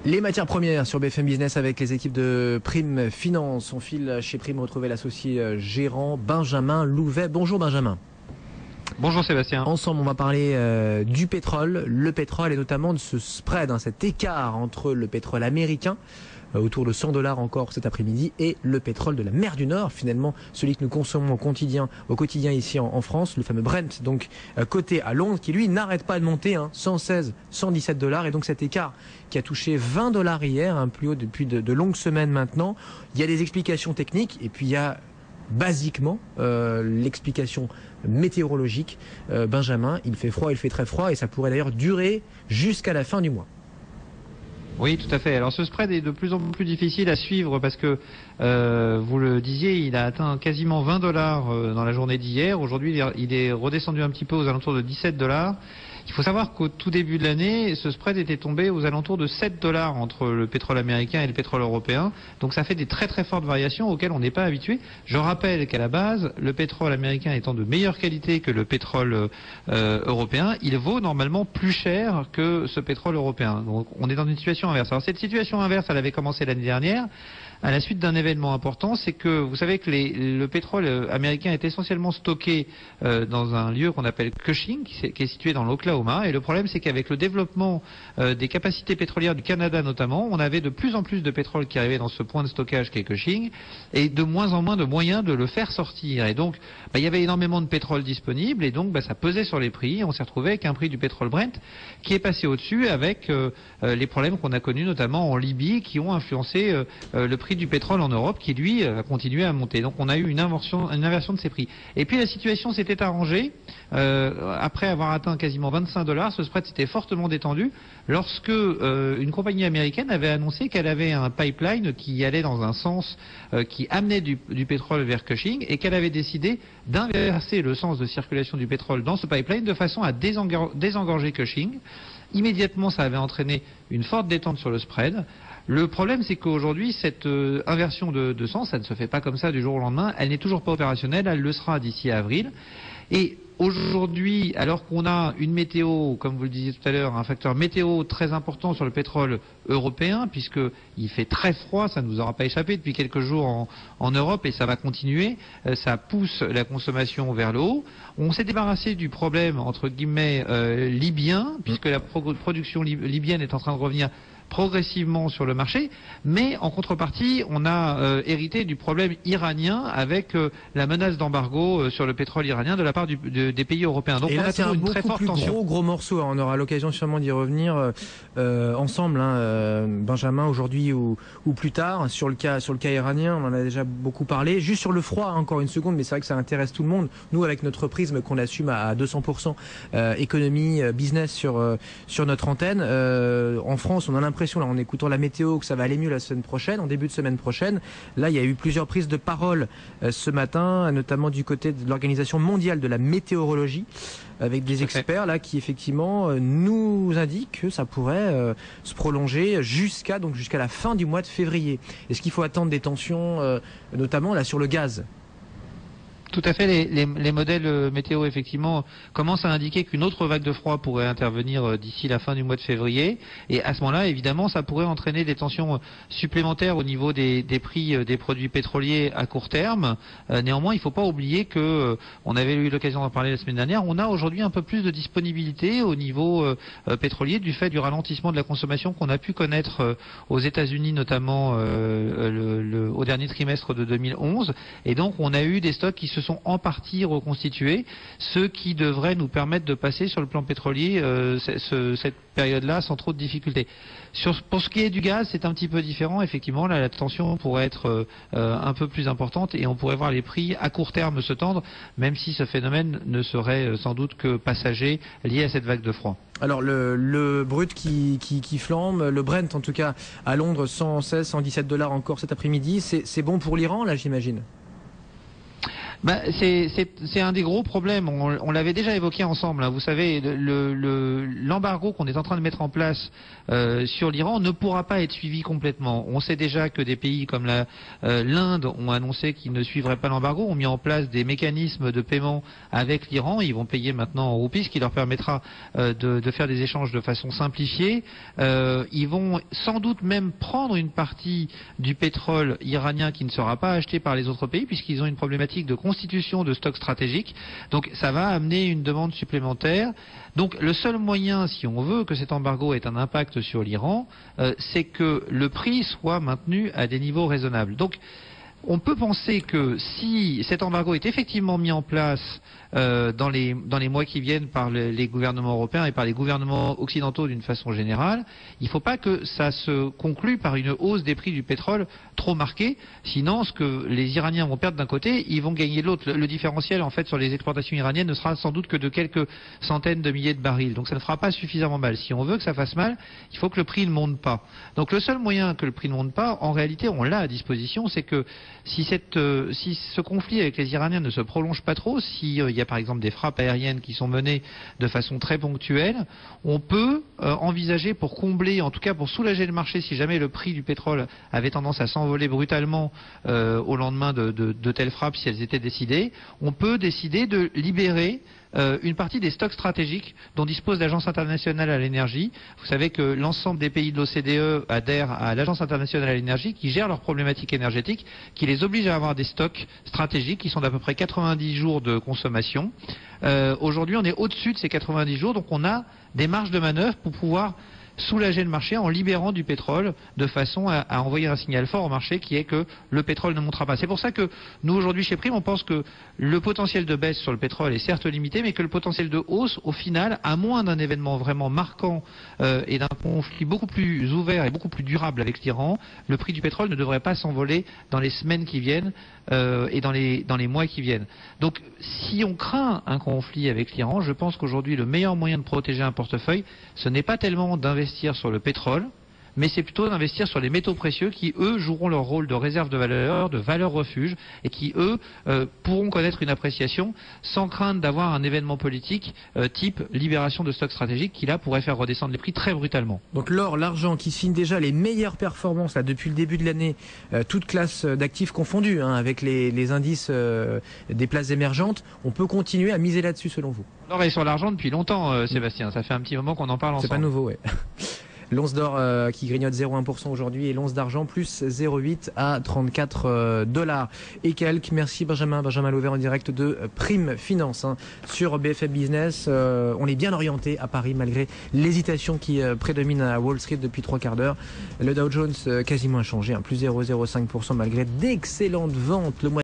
Les matières premières sur BFM Business avec les équipes de Prime Finance. On file chez Prime retrouver l'associé gérant Benjamin Louvet. Bonjour Benjamin. Bonjour Sébastien. Ensemble, on va parler du pétrole, le pétrole et notamment de ce spread, cet écart entre le pétrole américain, autour de 100 $ encore cet après-midi, et le pétrole de la mer du Nord, finalement celui que nous consommons au quotidien ici en France, le fameux Brent, donc coté à Londres, qui lui n'arrête pas de monter, 116, 117 $, et donc cet écart qui a touché 20 $ hier, plus haut depuis de longues semaines maintenant. Il y a des explications techniques, et puis il y a basiquement l'explication météorologique. Benjamin, il fait froid, il fait très froid, et ça pourrait d'ailleurs durer jusqu'à la fin du mois. Oui, tout à fait. Alors ce spread est de plus en plus difficile à suivre parce que, vous le disiez, il a atteint quasiment 20 $ dans la journée d'hier. Aujourd'hui, il est redescendu un petit peu aux alentours de 17 $. Il faut savoir qu'au tout début de l'année, ce spread était tombé aux alentours de 7 $ entre le pétrole américain et le pétrole européen. Donc ça fait des très très fortes variations auxquelles on n'est pas habitué. Je rappelle qu'à la base, le pétrole américain étant de meilleure qualité que le pétrole européen, il vaut normalement plus cher que ce pétrole européen. Donc on est dans une situation inverse. Alors cette situation inverse, elle avait commencé l'année dernière à la suite d'un événement important, c'est que vous savez que le pétrole américain est essentiellement stocké dans un lieu qu'on appelle Cushing, qui est situé dans l'Oklahoma. Et le problème, c'est qu'avec le développement des capacités pétrolières du Canada notamment, on avait de plus en plus de pétrole qui arrivait dans ce point de stockage qu'est Cushing, et de moins en moins de moyens de le faire sortir. Et donc, il y avait énormément de pétrole disponible, et donc ça pesait sur les prix. On s'est retrouvé avec un prix du pétrole Brent qui est passé au-dessus avec les problèmes qu'on a connus notamment en Libye, qui ont influencé le prix du pétrole en Europe, qui lui a continué à monter. Donc on a eu une inversion de ces prix. Et puis la situation s'était arrangée après avoir atteint quasiment 25 $. Ce spread s'était fortement détendu lorsque une compagnie américaine avait annoncé qu'elle avait un pipeline qui allait dans un sens qui amenait du pétrole vers Cushing, et qu'elle avait décidé d'inverser le sens de circulation du pétrole dans ce pipeline de façon à désengorger Cushing. Immédiatement, ça avait entraîné une forte détente sur le spread. Le problème, c'est qu'aujourd'hui, cette inversion de sens, ça ne se fait pas comme ça du jour au lendemain. Elle n'est toujours pas opérationnelle. Elle le sera d'ici avril. Et aujourd'hui, alors qu'on a une météo, comme vous le disiez tout à l'heure, un facteur météo très important sur le pétrole européen, puisqu'il fait très froid, ça ne nous aura pas échappé depuis quelques jours en Europe, et ça va continuer. Ça pousse la consommation vers le haut. On s'est débarrassé du problème, entre guillemets, libyen, puisque la production libyenne est en train de revenir progressivement sur le marché, mais en contrepartie, on a hérité du problème iranien avec la menace d'embargo sur le pétrole iranien de la part des pays européens. Donc et on là, a toujours une très forte tension. Gros morceau. On aura l'occasion sûrement d'y revenir ensemble, Benjamin, aujourd'hui ou plus tard, sur le cas iranien. On en a déjà beaucoup parlé. Juste sur le froid, encore une seconde, mais c'est vrai que ça intéresse tout le monde. Nous, avec notre prisme qu'on assume à 200%, économie, business sur notre antenne, en France, on a l'impression, là, en écoutant la météo, que ça va aller mieux la semaine prochaine, en début de semaine prochaine. Là, il y a eu plusieurs prises de parole ce matin, notamment du côté de l'Organisation mondiale de la météorologie, avec des experts là qui effectivement nous indiquent que ça pourrait se prolonger jusqu'à la fin du mois de février. Est-ce qu'il faut attendre des tensions, notamment là sur le gaz ? Tout à fait, les modèles météo effectivement commencent à indiquer qu'une autre vague de froid pourrait intervenir d'ici la fin du mois de février, et à ce moment-là, évidemment, ça pourrait entraîner des tensions supplémentaires au niveau des prix des produits pétroliers à court terme. Néanmoins, il ne faut pas oublier que, on avait eu l'occasion d'en parler la semaine dernière, on a aujourd'hui un peu plus de disponibilité au niveau pétrolier du fait du ralentissement de la consommation qu'on a pu connaître aux États-Unis, notamment au dernier trimestre de 2011, et donc on a eu des stocks qui se sont en partie reconstitués, ce qui devrait nous permettre de passer sur le plan pétrolier cette période-là sans trop de difficultés. Pour ce qui est du gaz, c'est un petit peu différent. Effectivement, là, la tension pourrait être un peu plus importante, et on pourrait voir les prix à court terme se tendre, même si ce phénomène ne serait sans doute que passager lié à cette vague de froid. Alors le brut qui flambe, le Brent en tout cas à Londres, 116, 117 $ encore cet après-midi, c'est bon pour l'Iran là, j'imagine? C'est un des gros problèmes. On l'avait déjà évoqué ensemble. Hein. Vous savez, l'embargo qu'on est en train de mettre en place sur l'Iran ne pourra pas être suivi complètement. On sait déjà que des pays comme l'Inde ont annoncé qu'ils ne suivraient pas l'embargo, ont mis en place des mécanismes de paiement avec l'Iran. Ils vont payer maintenant en roupies, ce qui leur permettra de faire des échanges de façon simplifiée. Ils vont sans doute même prendre une partie du pétrole iranien qui ne sera pas acheté par les autres pays, puisqu'ils ont une problématique de constitution de stocks stratégiques. Donc ça va amener une demande supplémentaire. Donc le seul moyen, si on veut que cet embargo ait un impact sur l'Iran, c'est que le prix soit maintenu à des niveaux raisonnables. Donc on peut penser que si cet embargo est effectivement mis en place dans les mois qui viennent par les gouvernements européens et par les gouvernements occidentaux d'une façon générale, il ne faut pas que ça se conclue par une hausse des prix du pétrole trop marquée. Sinon, ce que les Iraniens vont perdre d'un côté, ils vont gagner de l'autre. Le différentiel, en fait, sur les exportations iraniennes ne sera sans doute que de quelques centaines de milliers de barils. Donc ça ne fera pas suffisamment mal. Si on veut que ça fasse mal, il faut que le prix ne monte pas. Donc le seul moyen que le prix ne monte pas, en réalité, on l'a à disposition, c'est que si ce conflit avec les Iraniens ne se prolonge pas trop, s'il y a par exemple des frappes aériennes qui sont menées de façon très ponctuelle, on peut envisager, pour combler, en tout cas pour soulager le marché, si jamais le prix du pétrole avait tendance à s'envoler brutalement au lendemain de telles frappes, si elles étaient décidées, on peut décider de libérer une partie des stocks stratégiques dont dispose l'Agence internationale à l'énergie. Vous savez que l'ensemble des pays de l'OCDE adhèrent à l'Agence internationale à l'énergie qui gère leurs problématiques énergétiques, qui les oblige à avoir des stocks stratégiques qui sont d'à peu près 90 jours de consommation. Aujourd'hui, on est au-dessus de ces 90 jours, donc on a des marges de manœuvre pour pouvoir soulager le marché en libérant du pétrole de façon à envoyer un signal fort au marché qui est que le pétrole ne montera pas. C'est pour ça que nous aujourd'hui chez Prime on pense que le potentiel de baisse sur le pétrole est certes limité, mais que le potentiel de hausse au final, à moins d'un événement vraiment marquant et d'un conflit beaucoup plus ouvert et beaucoup plus durable avec l'Iran, le prix du pétrole ne devrait pas s'envoler dans les semaines qui viennent et dans les mois qui viennent. Donc si on craint un conflit avec l'Iran, je pense qu'aujourd'hui le meilleur moyen de protéger un portefeuille, ce n'est pas tellement d'investir sur le pétrole, mais c'est plutôt d'investir sur les métaux précieux qui, eux, joueront leur rôle de réserve de valeur refuge, et qui, eux, pourront connaître une appréciation sans crainte d'avoir un événement politique type libération de stocks stratégiques qui, là, pourrait faire redescendre les prix très brutalement. Donc l'or, l'argent qui signe déjà les meilleures performances là, depuis le début de l'année, toutes classes d'actifs confondues, hein, avec les indices des places émergentes, on peut continuer à miser là-dessus selon vous? L'or est sur l'argent depuis longtemps, Sébastien. Ça fait un petit moment qu'on en parle ensemble. C'est pas nouveau, ouais. L'once d'or qui grignote 0,1% aujourd'hui et l'once d'argent plus 0,8 à 34 dollars et quelques. Merci Benjamin Louvet en direct de Prime Finance sur BFM Business. On est bien orienté à Paris malgré l'hésitation qui prédomine à Wall Street depuis 3 quarts d'heure. Le Dow Jones quasiment inchangé, plus 0,05% malgré d'excellentes ventes le mois